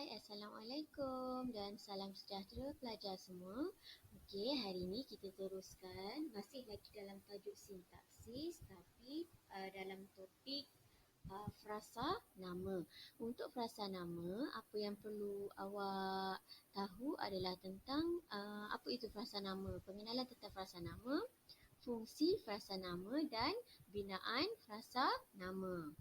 Hai, Assalamualaikum dan salam sejahtera pelajar semua. Okey, hari ini kita teruskan masih lagi dalam tajuk sintaksis tapi dalam topik frasa nama. Untuk frasa nama, apa yang perlu awak tahu adalah tentang apa itu frasa nama, pengenalan tentang frasa nama, fungsi frasa nama dan binaan frasa nama.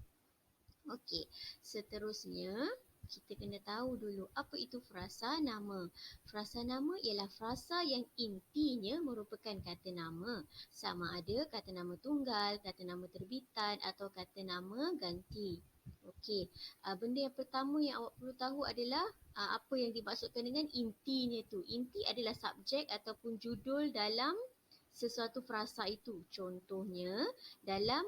Okey, seterusnya kita kena tahu dulu apa itu frasa nama. Frasa nama ialah frasa yang intinya merupakan kata nama. Sama ada kata nama tunggal, kata nama terbitan atau kata nama ganti. Okey, benda yang pertama yang awak perlu tahu adalah apa yang dimaksudkan dengan intinya tu. Inti adalah subjek ataupun judul dalam sesuatu frasa itu. Contohnya dalam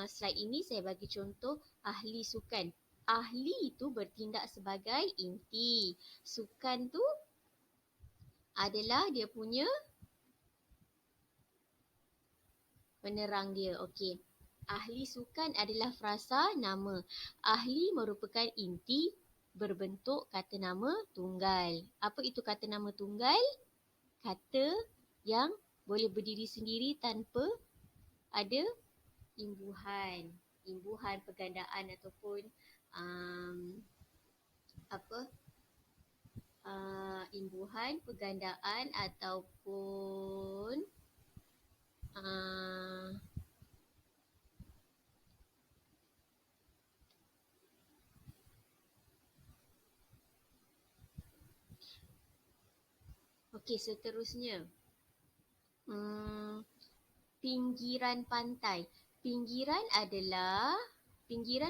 slide ini saya bagi contoh ahli sukan. Ahli itu bertindak sebagai inti. Sukan tu adalah dia punya penerang dia. Okey. Ahli sukan adalah frasa nama. Ahli merupakan inti berbentuk kata nama tunggal. Apa itu kata nama tunggal? Kata yang boleh berdiri sendiri tanpa ada imbuhan. Imbuhan pergandaan ataupun imbuhan pergandaan ataupun okey, seterusnya pinggiran pantai. Pinggiran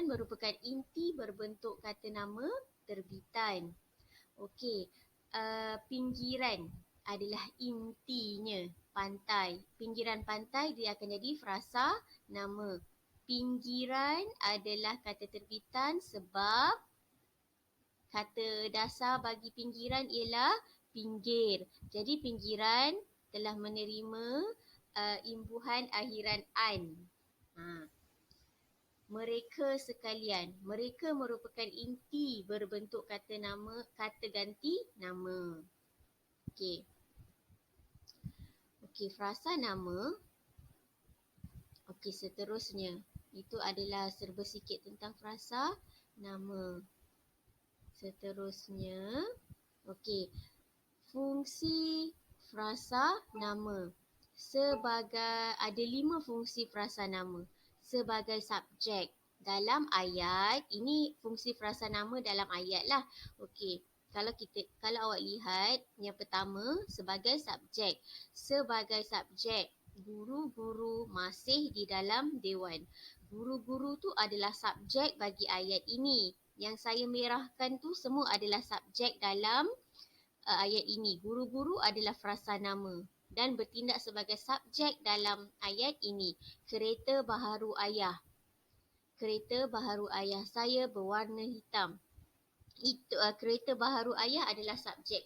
merupakan inti berbentuk kata nama terbitan. Okey, pinggiran adalah intinya pantai. Pinggiran pantai dia akan jadi frasa nama. Pinggiran adalah kata terbitan sebab kata dasar bagi pinggiran ialah pinggir. Jadi pinggiran telah menerima imbuhan akhiran an. Mereka sekalian. Mereka merupakan inti berbentuk kata nama, kata ganti nama. Okey. Okey, frasa nama. Okey, seterusnya. Itu adalah serba sikit tentang frasa nama. Seterusnya. Okey. Fungsi frasa nama. Ada 5 fungsi frasa nama. Sebagai subjek dalam ayat, ini fungsi frasa nama dalam ayat lah. Okey, kalau awak lihat yang pertama sebagai subjek. Sebagai subjek, guru-guru masih di dalam dewan. Guru-guru tu adalah subjek bagi ayat ini. Yang saya merahkan tu semua adalah subjek dalam ayat ini. Guru-guru adalah frasa nama dan bertindak sebagai subjek dalam ayat ini. Kereta baharu ayah. Kereta baharu ayah saya berwarna hitam. Kereta baharu ayah adalah subjek.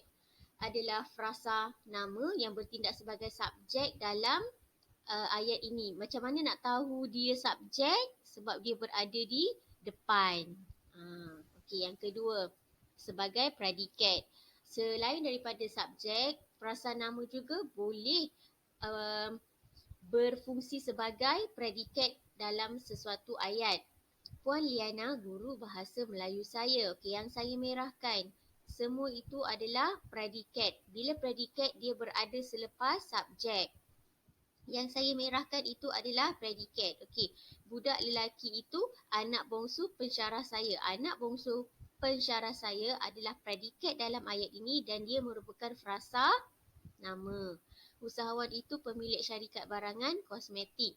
Adalah frasa nama yang bertindak sebagai subjek dalam ayat ini. Macam mana nak tahu dia subjek? Sebab dia berada di depan. Okey, yang kedua, sebagai predikat. Selain daripada subjek, frasa nama juga boleh berfungsi sebagai predikat dalam sesuatu ayat. Puan Liana, guru bahasa Melayu saya. Okey, yang saya merahkan. Semua itu adalah predikat. Bila predikat dia berada selepas subjek. Yang saya merahkan itu adalah predikat. Okey, budak lelaki itu anak bongsu pensyarah saya. Anak bongsu pensyarah saya adalah predikat dalam ayat ini dan dia merupakan frasa nama. Usahawan itu pemilik syarikat barangan kosmetik.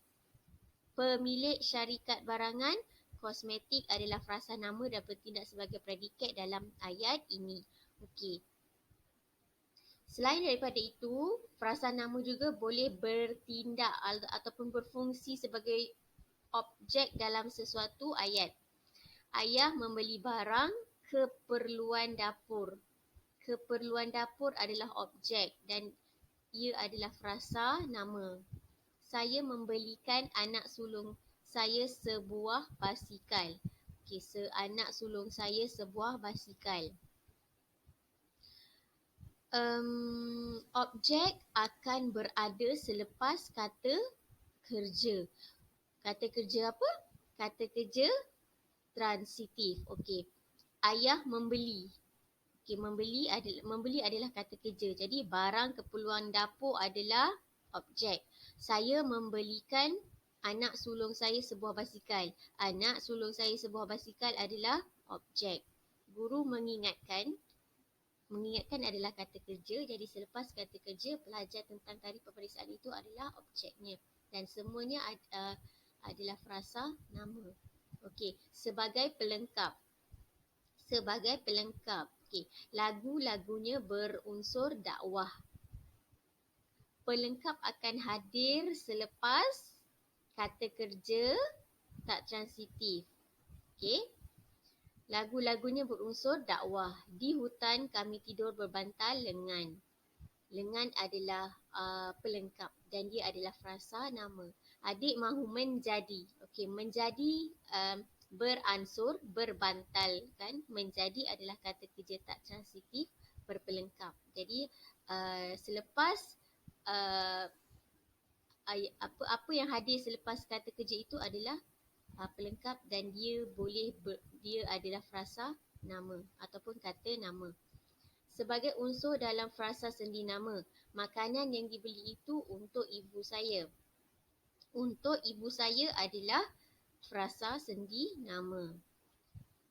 Pemilik syarikat barangan kosmetik adalah frasa nama dan bertindak sebagai predikat dalam ayat ini. Okey. Selain daripada itu, frasa nama juga boleh bertindak ataupun berfungsi sebagai objek dalam sesuatu ayat. Ayah membeli barang keperluan dapur. Keperluan dapur adalah objek dan ia adalah frasa nama. Saya membelikan anak sulung saya sebuah basikal. Okey, anak sulung saya sebuah basikal. Objek akan berada selepas kata kerja. Kata kerja apa? Kata kerja transitif. Okey. Ayah membeli. Okey, membeli adalah kata kerja. Jadi barang keperluan dapur adalah objek. Saya membelikan anak sulung saya sebuah basikal. Anak sulung saya sebuah basikal adalah objek. Guru mengingatkan adalah kata kerja. Jadi selepas kata kerja, pelajar tentang tarikh peperiksaan itu adalah objeknya. Dan semuanya adalah frasa nama. Okey, sebagai pelengkap. Okey, lagu-lagunya berunsur dakwah. Pelengkap akan hadir selepas kata kerja tak transitif. Okey. Lagu-lagunya berunsur dakwah. Di hutan kami tidur berbantal lengan. Lengan adalah pelengkap dan dia adalah frasa nama. Adik mahu menjadi. Okey, menjadi beransur berbantal kan. Menjadi adalah kata kerja tak transitif berpelengkap. Jadi selepas apa yang hadir selepas kata kerja itu adalah pelengkap dan dia adalah frasa nama ataupun kata nama. Sebagai unsur dalam frasa sendi nama, makanan yang dibeli itu untuk ibu saya. Untuk ibu saya adalah frasa sendi nama.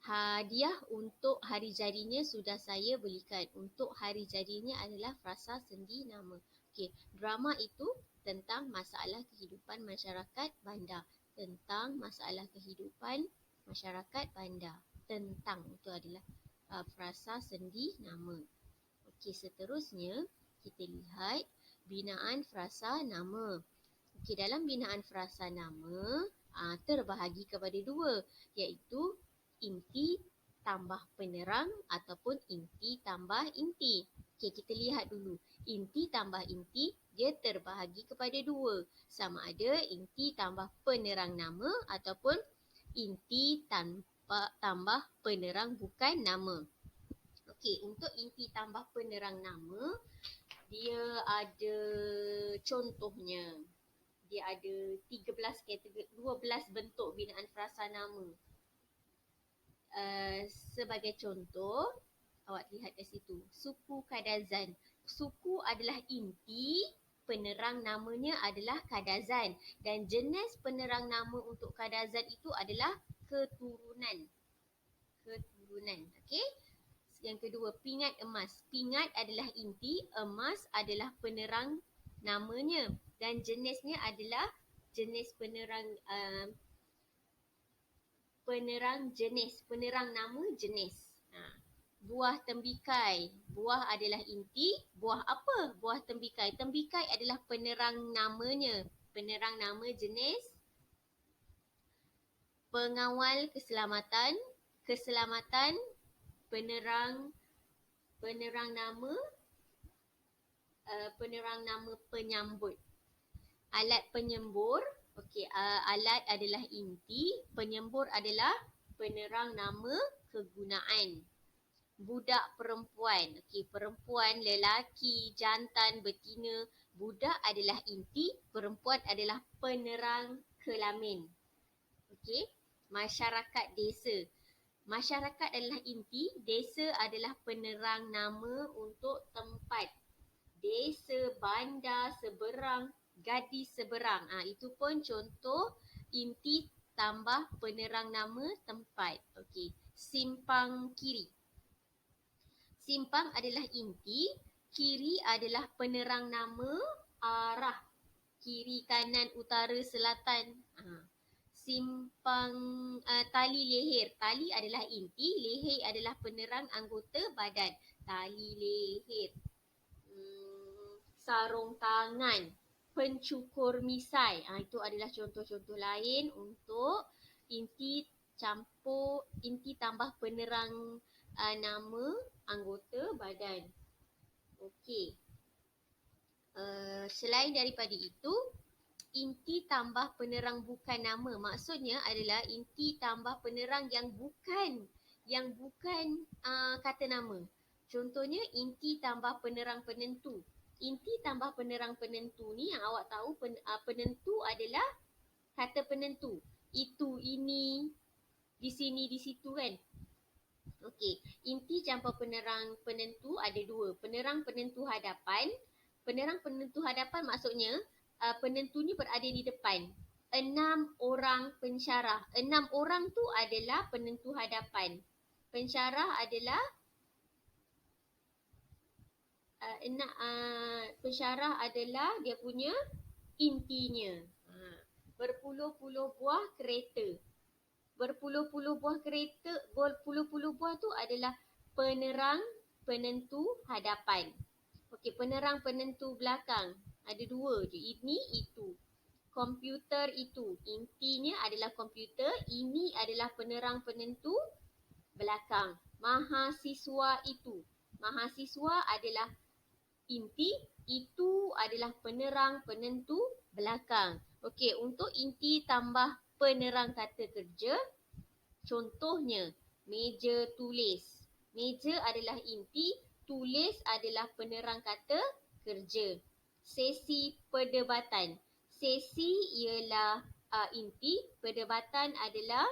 Hadiah untuk hari jadinya sudah saya belikan. Untuk hari jadinya adalah frasa sendi nama. Okey, drama itu tentang masalah kehidupan masyarakat bandar. Tentang masalah kehidupan masyarakat bandar. Tentang itu adalah frasa sendi nama. Okey, seterusnya kita lihat binaan frasa nama. Okey, dalam binaan frasa nama terbahagi kepada dua, iaitu inti tambah penerang ataupun inti tambah inti. Okey, kita lihat dulu. Inti tambah inti dia terbahagi kepada dua. Sama ada inti tambah penerang nama ataupun inti tambah penerang bukan nama. Okey, untuk inti tambah penerang nama, dia ada contohnya. Dia ada 13 kategori, 12 bentuk binaan frasa nama. Sebagai contoh, awak lihat kat situ. Suku Kadazan. Suku adalah inti, penerang namanya adalah Kadazan. Dan jenis penerang nama untuk Kadazan itu adalah keturunan. Keturunan, okey? Yang kedua, pingat emas. Pingat adalah inti, emas adalah penerang namanya. Dan jenisnya adalah jenis penerang penerang nama jenis. Buah tembikai. Buah adalah inti. Buah apa? Buah tembikai. Tembikai adalah penerang namanya. Penerang nama jenis. Pengawal keselamatan. Keselamatan penerang nama penyambut. Alat penyembur. Okey, alat adalah inti, penyembur adalah penerang nama kegunaan. Budak perempuan. Okey, perempuan, lelaki, jantan, betina. Budak adalah inti, perempuan adalah penerang kelamin. Okey, masyarakat desa. Masyarakat adalah inti, desa adalah penerang nama untuk tempat. Desa, bandar, seberang, gadis seberang. Itu pun contoh inti tambah penerang nama tempat. Okey, simpang kiri. Simpang adalah inti, kiri adalah penerang nama arah. Kiri, kanan, utara, selatan. Simpang tali leher. Tali adalah inti, leher adalah penerang anggota badan. Tali leher. Sarung tangan. Pencukur misai. Itu adalah contoh-contoh lain untuk inti tambah penerang nama anggota badan. Okey. Selain daripada itu, inti tambah penerang bukan nama. Maksudnya adalah inti tambah penerang yang bukan kata nama. Contohnya inti tambah penerang penentu. Inti tambah penerang penentu ni yang awak tahu penentu adalah kata penentu. Itu, ini, di sini, di situ kan. Okey, inti campur penerang penentu ada dua. Penerang penentu hadapan. Penerang penentu hadapan maksudnya penentunya berada di depan. 6 orang pensyarah. 6 orang tu adalah penentu hadapan. Pensyarah adalah pensyarah adalah dia punya intinya. Berpuluh-puluh buah kereta. Berpuluh-puluh buah kereta, berpuluh-puluh buah tu adalah penerang penentu hadapan. Okey, penerang penentu belakang. Ada dua je. Ini, itu. Komputer itu. Intinya adalah komputer. Ini adalah penerang penentu belakang. Mahasiswa itu. Mahasiswa adalah inti, itu adalah penerang penentu belakang. Okey, untuk inti tambah penerang kata kerja, contohnya meja tulis. Meja adalah inti, tulis adalah penerang kata kerja. Sesi perdebatan. Sesi ialah inti, perdebatan adalah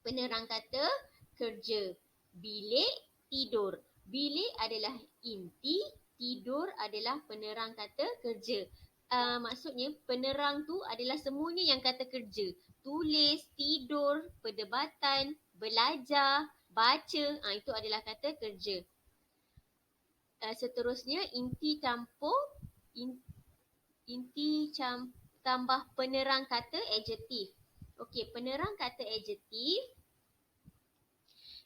penerang kata kerja. Bilik tidur. Bilik adalah inti, tidur adalah penerang kata kerja. Maksudnya penerang tu adalah semuanya yang kata kerja. Tulis, tidur, perdebatan, belajar, baca, itu adalah kata kerja. Seterusnya inti campur tambah penerang kata adjektif. Okey, penerang kata adjektif.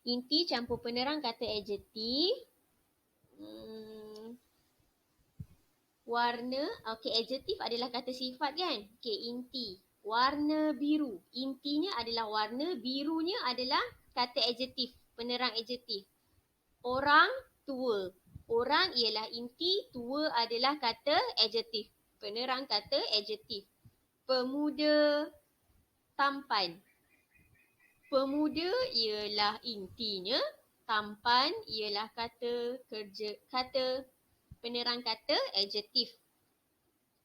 Inti campur penerang kata adjektif. Warna, okey, adjektif adalah kata sifat kan? Okey, inti. Warna biru. Intinya adalah warna, birunya adalah kata adjektif, penerang adjektif. Orang tua. Orang ialah inti, tua adalah kata adjektif, penerang kata adjektif. Pemuda tampan. Pemuda ialah intinya, tampan ialah kata kerja, kata penerang kata adjektif.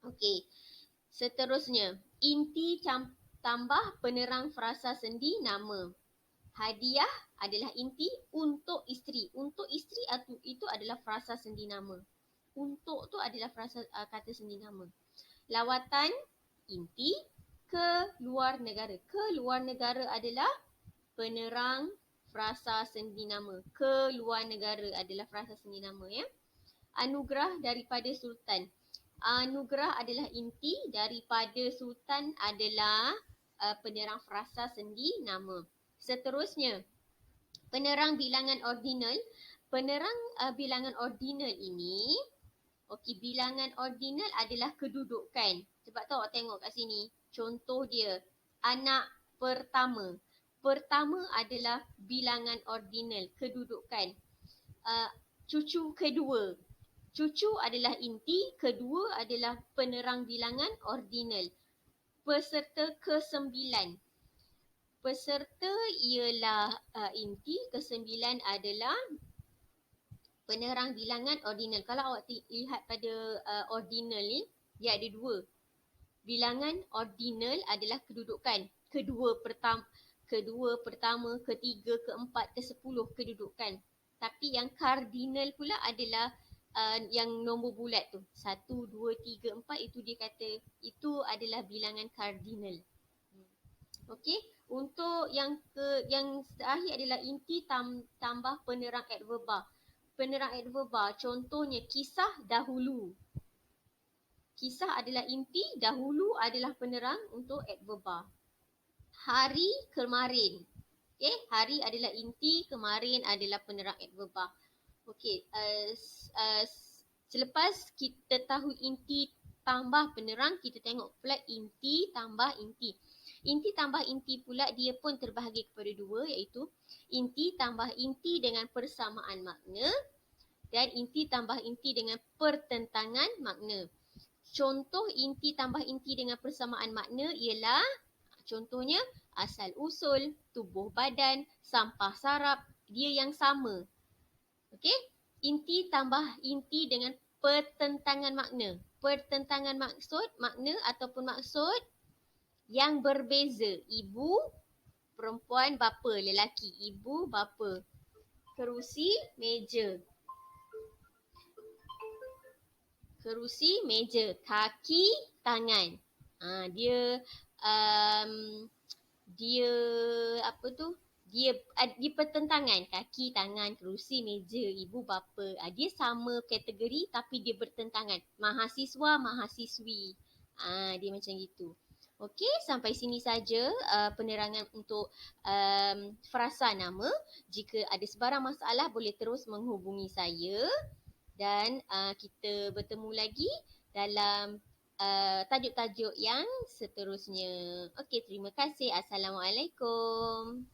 Okey. Seterusnya, inti tambah penerang frasa sendi nama. Hadiah adalah inti untuk isteri. Untuk isteri itu adalah frasa sendi nama. Untuk tu adalah frasa kata sendi nama. Lawatan inti ke luar negara. Ke luar negara adalah penerang frasa sendi nama. Ke luar negara adalah frasa sendi nama ya. Anugerah daripada sultan. Anugerah adalah inti, daripada sultan adalah penerang frasa sendi nama. Seterusnya, penerang bilangan ordinal. Penerang bilangan ordinal ini, okey, bilangan ordinal adalah kedudukan. Sebab tahu awak tengok kat sini, contoh dia, anak pertama. Pertama adalah bilangan ordinal, kedudukan. Cucu kedua. Cucu adalah inti, kedua adalah penerang bilangan ordinal. Peserta ke-9. Peserta ialah inti, ke-9 adalah penerang bilangan ordinal. Kalau awak lihat pada ordinal ni, dia ada dua. Bilangan ordinal adalah kedudukan. Kedua, pertama, ketiga, keempat, ke-10 kedudukan. Tapi yang kardinal pula adalah yang nombor bulat tu. 1, 2, 3, 4 itu dia kata itu adalah bilangan kardinal. Okey, untuk yang terakhir adalah inti tambah penerang adverba. Penerang adverba contohnya kisah dahulu. Kisah adalah inti, dahulu adalah penerang untuk adverba. Hari kemarin. Okey, hari adalah inti, kemarin adalah penerang adverba. Okey, selepas kita tahu inti tambah penerang, kita tengok pula inti tambah inti. Inti tambah inti pula dia pun terbahagi kepada dua, iaitu inti tambah inti dengan persamaan makna dan inti tambah inti dengan pertentangan makna. contoh inti tambah inti dengan persamaan makna ialah contohnya asal usul, tubuh badan, sampah sarap, dia yang sama. Okey? Inti tambah inti dengan pertentangan makna. Pertentangan maksud, makna ataupun maksud yang berbeza. Ibu, perempuan, bapa, lelaki. Ibu, bapa. Kerusi, meja. Kerusi, meja. Kaki, tangan. Dia um, dia apa tu? Dia pertentangan. Kaki, tangan, kerusi, meja, ibu, bapa. Dia sama kategori tapi dia bertentangan. Mahasiswa, mahasiswi. Dia macam gitu. Okey, sampai sini saja penerangan untuk frasa nama. Jika ada sebarang masalah boleh terus menghubungi saya dan kita bertemu lagi dalam tajuk-tajuk yang seterusnya. Okey, terima kasih. Assalamualaikum.